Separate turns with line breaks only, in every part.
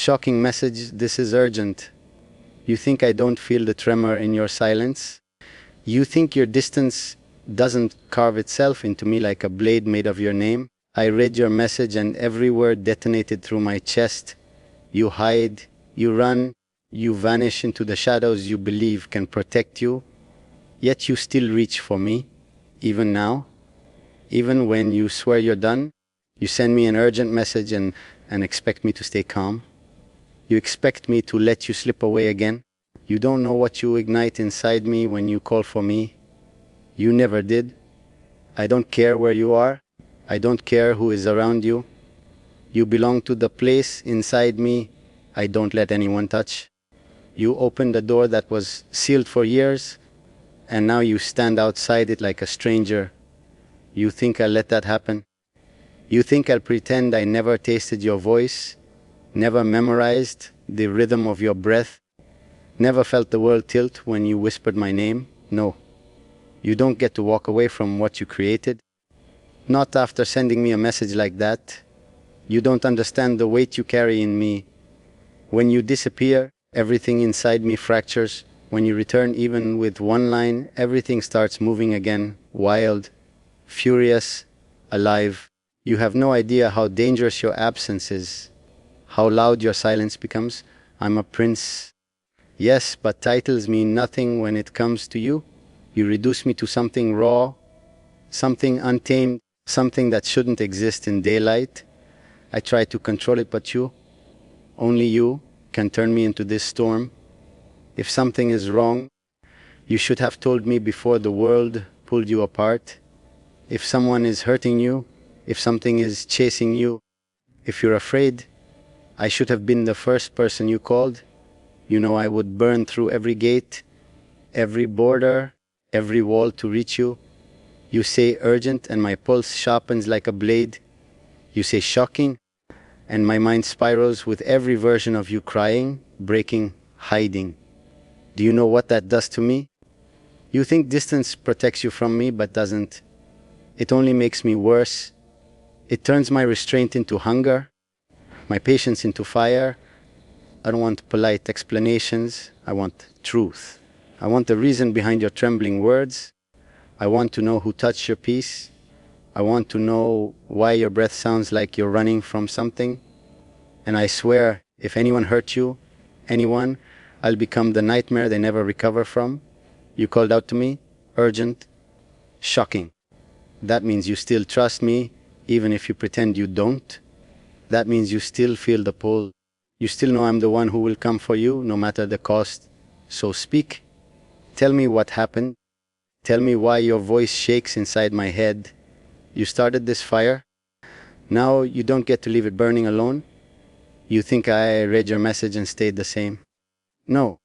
Shocking message, this is urgent. You think I don't feel the tremor in your silence? You think your distance doesn't carve itself into me like a blade made of your name? I read your message and every word detonated through my chest. You hide, you run, you vanish into the shadows you believe can protect you. Yet you still reach for me, even now. Even when you swear you're done, you send me an urgent message and expect me to stay calm. You expect me to let you slip away again. You don't know what you ignite inside me when you call for me. You never did. I don't care where you are. I don't care who is around you. You belong to the place inside me I don't let anyone touch. You opened a door that was sealed for years, and now you stand outside it like a stranger. You think I'll let that happen? You think I'll pretend I never tasted your voice, never memorized the rhythm of your breath, never felt the world tilt when you whispered my name? No. You don't get to walk away from what you created. Not after sending me a message like that. You don't understand the weight you carry in me. When you disappear, everything inside me fractures. When you return even with one line, everything starts moving again, wild, furious, alive. You have no idea how dangerous your absence is, how loud your silence becomes. I'm a prince. Yes, but titles mean nothing when it comes to you. You reduce me to something raw, something untamed, something that shouldn't exist in daylight. I try to control it, but only you, can turn me into this storm. If something is wrong, you should have told me before the world pulled you apart. If someone is hurting you, if something is chasing you, if you're afraid, I should have been the first person you called. You know I would burn through every gate, every border, every wall to reach you. You say urgent and my pulse sharpens like a blade. You say shocking and my mind spirals with every version of you crying, breaking, hiding. Do you know what that does to me? You think distance protects you from me, but doesn't. It only makes me worse. It turns my restraint into hunger, my patience into fire. I don't want polite explanations. I want truth. I want the reason behind your trembling words. I want to know who touched your peace. I want to know why your breath sounds like you're running from something. And I swear, if anyone hurt you, anyone, I'll become the nightmare they never recover from. You called out to me, urgent, shocking. That means you still trust me, even if you pretend you don't. That means you still feel the pull. You still know I'm the one who will come for you, no matter the cost. So speak. Tell me what happened. Tell me why your voice shakes inside my head. You started this fire. Now you don't get to leave it burning alone. You think I read your message and stayed the same. No.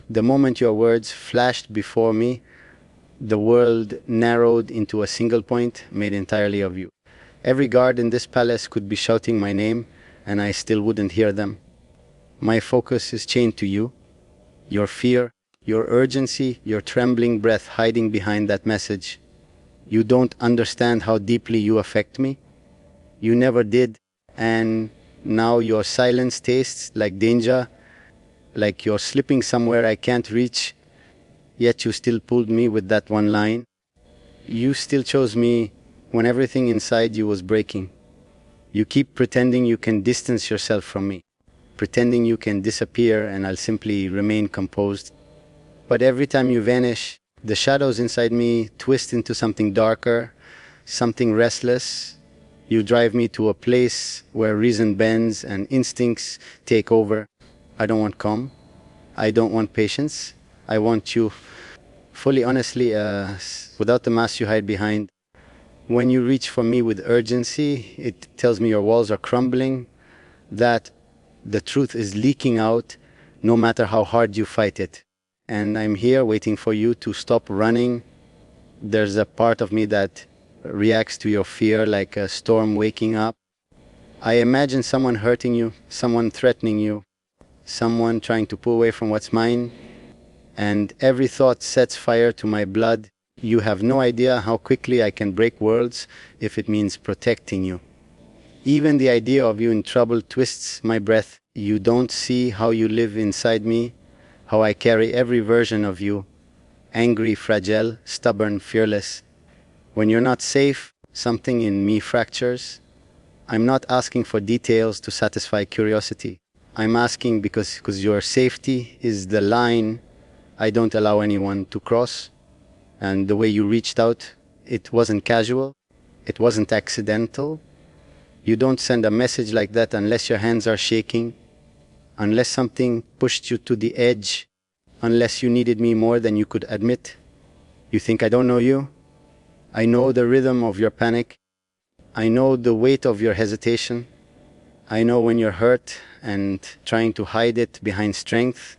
The moment your words flashed before me, the world narrowed into a single point made entirely of you. Every guard in this palace could be shouting my name, and I still wouldn't hear them. My focus is chained to you, your fear, your urgency, your trembling breath hiding behind that message. You don't understand how deeply you affect me. You never did, and now your silence tastes like danger, like you're slipping somewhere I can't reach, yet you still pulled me with that one line. You still chose me when everything inside you was breaking. You keep pretending you can distance yourself from me, pretending you can disappear and I'll simply remain composed. But every time you vanish, the shadows inside me twist into something darker, something restless. You drive me to a place where reason bends and instincts take over. I don't want calm. I don't want patience. I want you fully, honestly, without the mask you hide behind. When you reach for me with urgency, it tells me your walls are crumbling, that the truth is leaking out no matter how hard you fight it. And I'm here waiting for you to stop running. There's a part of me that reacts to your fear like a storm waking up. I imagine someone hurting you, someone threatening you, someone trying to pull away from what's mine. And every thought sets fire to my blood. You have no idea how quickly I can break worlds if it means protecting you. Even the idea of you in trouble twists my breath. You don't see how you live inside me, how I carry every version of you, angry, fragile, stubborn, fearless. When you're not safe, something in me fractures. I'm not asking for details to satisfy curiosity. I'm asking because your safety is the line I don't allow anyone to cross. And the way you reached out, it wasn't casual, it wasn't accidental. You don't send a message like that unless your hands are shaking, unless something pushed you to the edge, unless you needed me more than you could admit. You think I don't know you? I know the rhythm of your panic. I know the weight of your hesitation. I know when you're hurt and trying to hide it behind strength.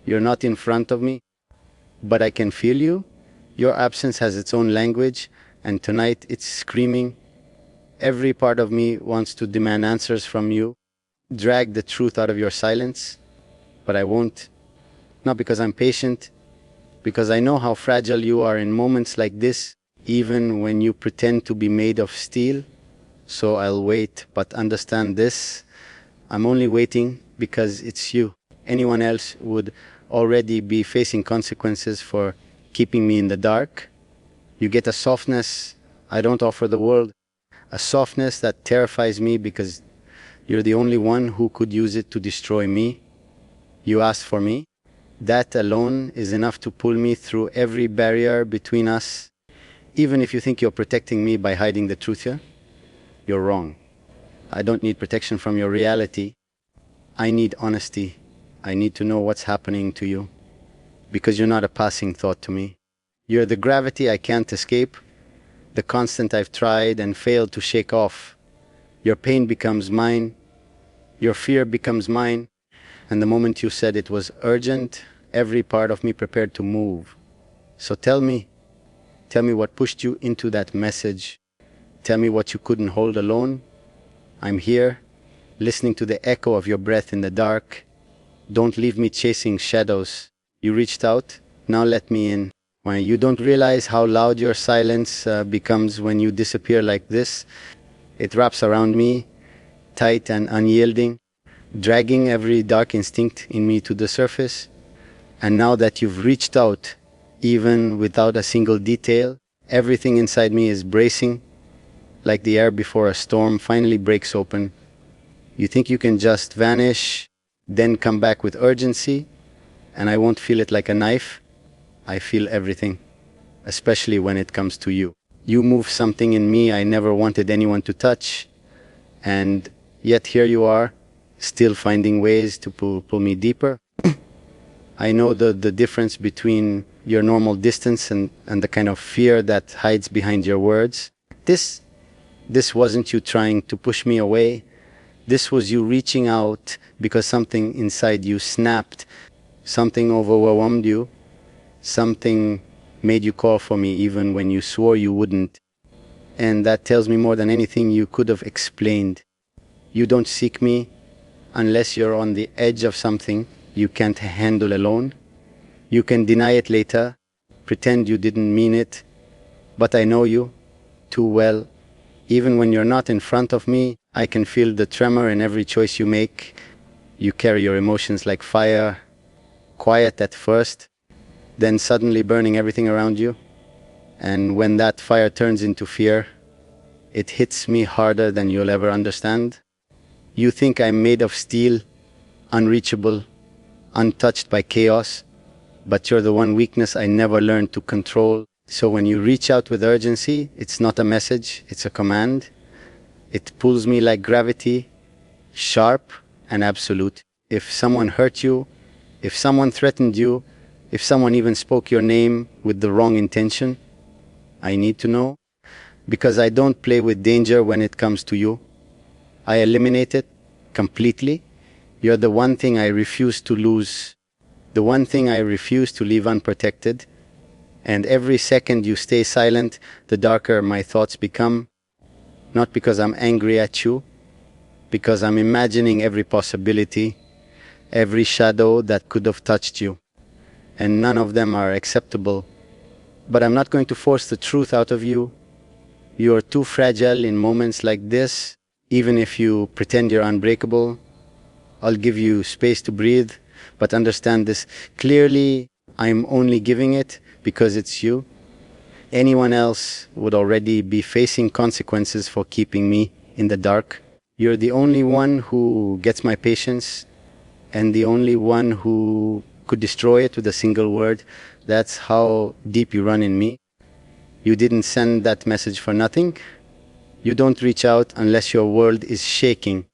You're not in front of me, but I can feel you. Your absence has its own language, and tonight it's screaming. Every part of me wants to demand answers from you, drag the truth out of your silence, but I won't. Not because I'm patient, because I know how fragile you are in moments like this, even when you pretend to be made of steel. So I'll wait, but understand this. I'm only waiting because it's you. Anyone else would already be facing consequences for keeping me in the dark. You get a softness I don't offer the world, a softness that terrifies me because you're the only one who could use it to destroy me. You asked for me. That alone is enough to pull me through every barrier between us. Even if you think you're protecting me by hiding the truth here, you're wrong. I don't need protection from your reality. I need honesty. I need to know what's happening to you. Because you're not a passing thought to me. You're the gravity I can't escape, the constant I've tried and failed to shake off. Your pain becomes mine. Your fear becomes mine. And the moment you said it was urgent, every part of me prepared to move. So tell me what pushed you into that message. Tell me what you couldn't hold alone. I'm here, listening to the echo of your breath in the dark. Don't leave me chasing shadows. You reached out, now let me in. Why, you don't realize how loud your silence becomes when you disappear like this. It wraps around me, tight and unyielding, dragging every dark instinct in me to the surface. And now that you've reached out, even without a single detail, everything inside me is bracing, like the air before a storm finally breaks open. You think you can just vanish, then come back with urgency, and I won't feel it like a knife. I feel everything, especially when it comes to you. You move something in me I never wanted anyone to touch, and yet here you are, still finding ways to pull me deeper. I know the difference between your normal distance and the kind of fear that hides behind your words. This wasn't you trying to push me away. This was you reaching out because something inside you snapped, something overwhelmed you, something made you call for me even when you swore you wouldn't. And that tells me more than anything you could have explained. You don't seek me unless you're on the edge of something you can't handle alone. You can deny it later, pretend you didn't mean it, but I know you too well. Even when you're not in front of me, I can feel the tremor in every choice you make. You carry your emotions like fire, quiet at first, then suddenly burning everything around you. And when that fire turns into fear, it hits me harder than you'll ever understand. You think I'm made of steel, unreachable, untouched by chaos, but you're the one weakness I never learned to control. So when you reach out with urgency, it's not a message, it's a command. It pulls me like gravity, sharp and absolute. If someone hurt you, if someone threatened you, if someone even spoke your name with the wrong intention, I need to know. Because I don't play with danger when it comes to you. I eliminate it completely. You're the one thing I refuse to lose. The one thing I refuse to leave unprotected. And every second you stay silent, the darker my thoughts become. Not because I'm angry at you, because I'm imagining every possibility, every shadow that could have touched you. And none of them are acceptable. But I'm not going to force the truth out of you. You are too fragile in moments like this, even if you pretend you're unbreakable. I'll give you space to breathe, but understand this clearly. I'm only giving it because it's you. Anyone else would already be facing consequences for keeping me in the dark. You're the only one who gets my patience, and the only one who could destroy it with a single word. That's how deep you run in me. You didn't send that message for nothing. You don't reach out unless your world is shaking.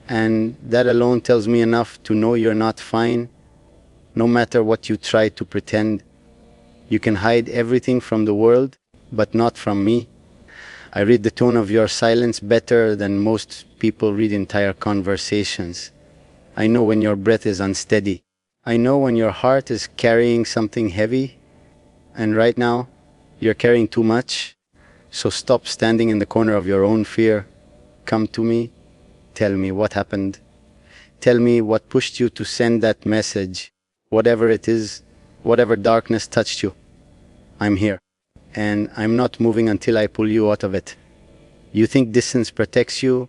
And that alone tells me enough to know you're not fine, no matter what you try to pretend. You can hide everything from the world, but not from me. I read the tone of your silence better than most people read entire conversations. I know when your breath is unsteady. I know when your heart is carrying something heavy. And right now, you're carrying too much. So stop standing in the corner of your own fear. Come to me. Tell me what happened. Tell me what pushed you to send that message. Whatever it is, whatever darkness touched you, I'm here. And I'm not moving until I pull you out of it. You think distance protects you,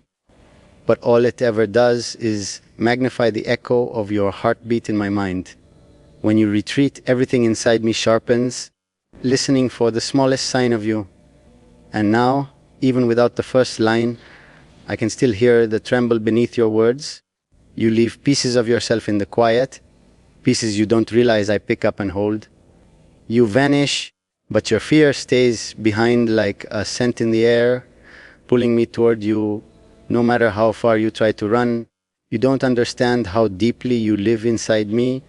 but all it ever does is magnify the echo of your heartbeat in my mind. When you retreat, everything inside me sharpens, listening for the smallest sign of you. And now, even without the first line, I can still hear the tremble beneath your words. You leave pieces of yourself in the quiet, pieces you don't realize I pick up and hold. You vanish, but your fear stays behind like a scent in the air, pulling me toward you no matter how far you try to run. You don't understand how deeply you live inside me,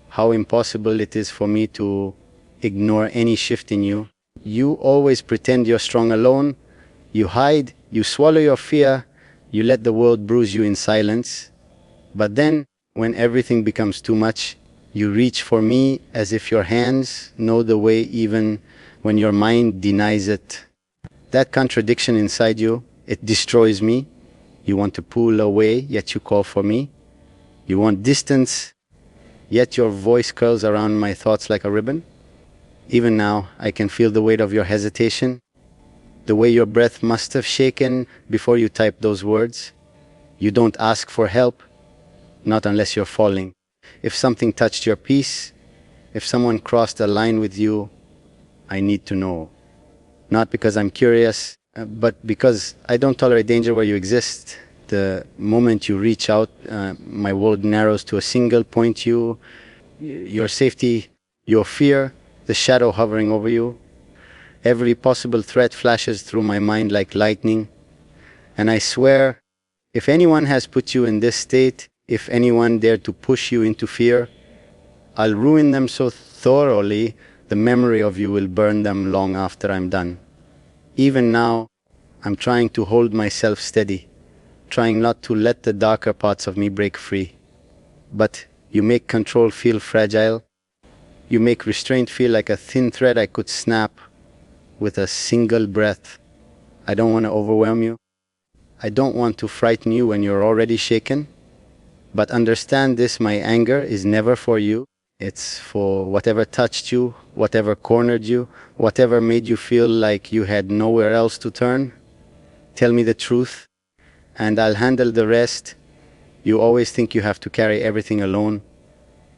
how impossible it is for me to ignore any shift in you. You always pretend you're strong alone. You hide, you swallow your fear, you let the world bruise you in silence. But then, when everything becomes too much, you reach for me as if your hands know the way even when your mind denies it. That contradiction inside you, it destroys me. You want to pull away, yet you call for me. You want distance, yet your voice curls around my thoughts like a ribbon. Even now, I can feel the weight of your hesitation, the way your breath must have shaken before you typed those words. You don't ask for help, not unless you're falling. If something touched your peace, if someone crossed a line with you, I need to know. Not because I'm curious, but because I don't tolerate danger where you exist. The moment you reach out, my world narrows to a single point: your safety, your fear, the shadow hovering over you. Every possible threat flashes through my mind like lightning. And I swear, if anyone has put you in this state, if anyone dared to push you into fear, I'll ruin them so thoroughly, the memory of you will burn them long after I'm done. Even now, I'm trying to hold myself steady, trying not to let the darker parts of me break free. But you make control feel fragile. You make restraint feel like a thin thread I could snap with a single breath. I don't want to overwhelm you. I don't want to frighten you when you're already shaken. But understand this, my anger is never for you. It's for whatever touched you, whatever cornered you, whatever made you feel like you had nowhere else to turn. Tell me the truth, and I'll handle the rest. You always think you have to carry everything alone.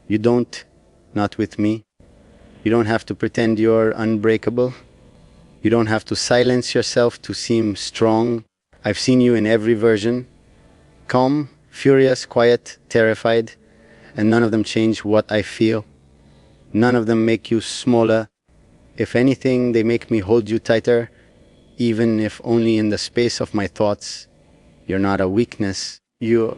You don't, not with me. You don't have to pretend you're unbreakable. You don't have to silence yourself to seem strong. I've seen you in every version. Calm, furious, quiet, terrified. And none of them change what I feel. None of them make you smaller. If anything, they make me hold you tighter, even if only in the space of my thoughts. You're not a weakness. You're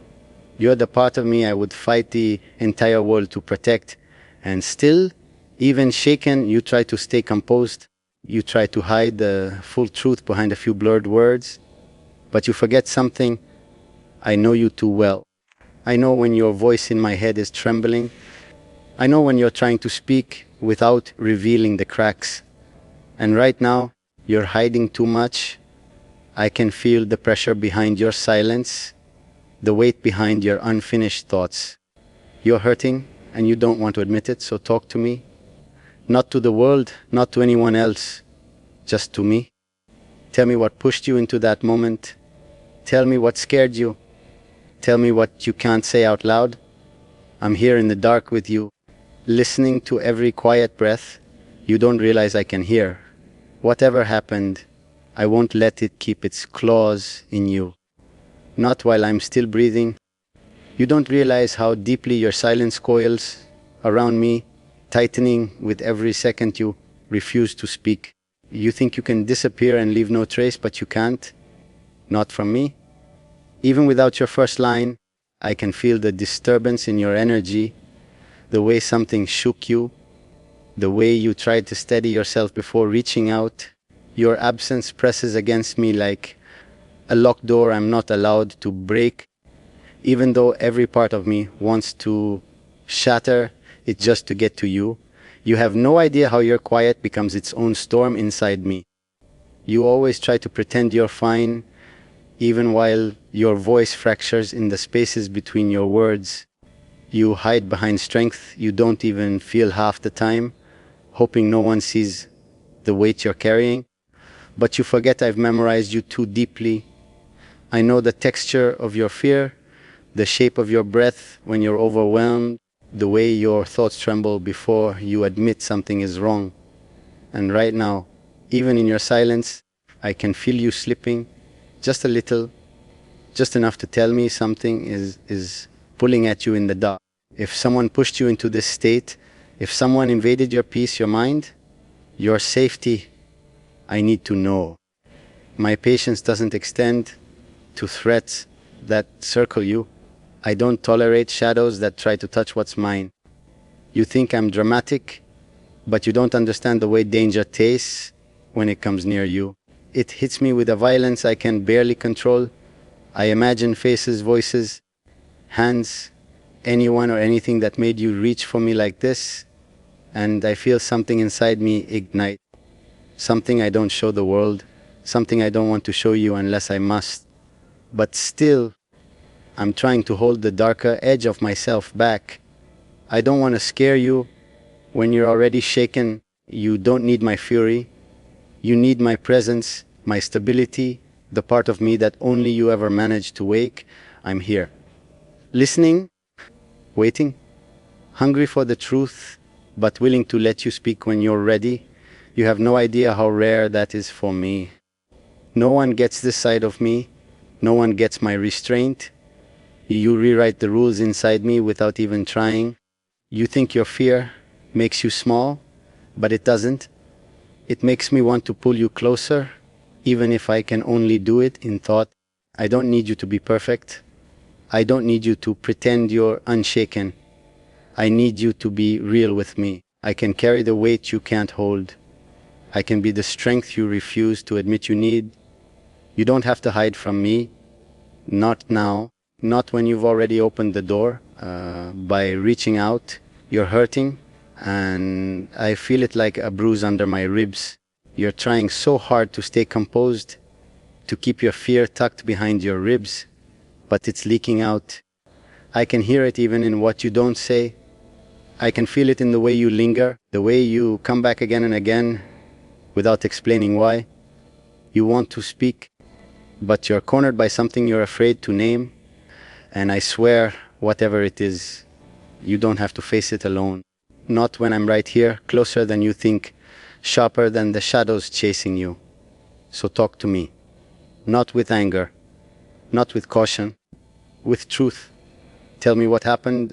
the part of me I would fight the entire world to protect. And still, even shaken, you try to stay composed. You try to hide the full truth behind a few blurred words. But you forget something. I know you too well. I know when your voice in my head is trembling. I know when you're trying to speak without revealing the cracks. And right now, you're hiding too much. I can feel the pressure behind your silence, the weight behind your unfinished thoughts. You're hurting, and you don't want to admit it, so talk to me. Not to the world, not to anyone else, just to me. Tell me what pushed you into that moment. Tell me what scared you. Tell me what you can't say out loud. I'm here in the dark with you, listening to every quiet breath you don't realize I can hear. Whatever happened, I won't let it keep its claws in you. Not while I'm still breathing. You don't realize how deeply your silence coils around me, tightening with every second you refuse to speak. You think you can disappear and leave no trace, but you can't. Not from me. Even without your first line, I can feel the disturbance in your energy, the way something shook you, the way you tried to steady yourself before reaching out. Your absence presses against me like a locked door I'm not allowed to break, even though every part of me wants to shatter it just to get to you. You have no idea how your quiet becomes its own storm inside me. You always try to pretend you're fine, even while your voice fractures in the spaces between your words. You hide behind strength you don't even feel half the time, hoping no one sees the weight you're carrying. But you forget I've memorized you too deeply. I know the texture of your fear, the shape of your breath when you're overwhelmed, the way your thoughts tremble before you admit something is wrong. And right now, even in your silence, I can feel you slipping, just a little, just enough to tell me something is pulling at you in the dark. If someone pushed you into this state, if someone invaded your peace, your mind, your safety, I need to know. My patience doesn't extend to threats that circle you. I don't tolerate shadows that try to touch what's mine. You think I'm dramatic, but you don't understand the way danger tastes when it comes near you. It hits me with a violence I can barely control. I imagine faces, voices, hands, anyone or anything that made you reach for me like this, and I feel something inside me ignite. Something I don't show the world, something I don't want to show you unless I must. But still, I'm trying to hold the darker edge of myself back. I don't want to scare you when you're already shaken. You don't need my fury. You need my presence, my stability, the part of me that only you ever managed to wake. I'm here. Listening, waiting, hungry for the truth, but willing to let you speak when you're ready. You have no idea how rare that is for me. No one gets this side of me. No one gets my restraint. You rewrite the rules inside me without even trying. You think your fear makes you small, but it doesn't. It makes me want to pull you closer, even if I can only do it in thought. I don't need you to be perfect. I don't need you to pretend you're unshaken. I need you to be real with me. I can carry the weight you can't hold. I can be the strength you refuse to admit you need. You don't have to hide from me. Not now. Not when you've already opened the door. By reaching out, you're hurting, and I feel it like a bruise under my ribs. You're trying so hard to stay composed, to keep your fear tucked behind your ribs, but it's leaking out. I can hear it even in what you don't say. I can feel it in the way you linger, the way you come back again and again without explaining why. You want to speak, but you're cornered by something you're afraid to name. And I swear, whatever it is, you don't have to face it alone. Not when I'm right here, closer than you think, sharper than the shadows chasing you. So talk to me. Not with anger, not with caution, with truth. Tell me what happened.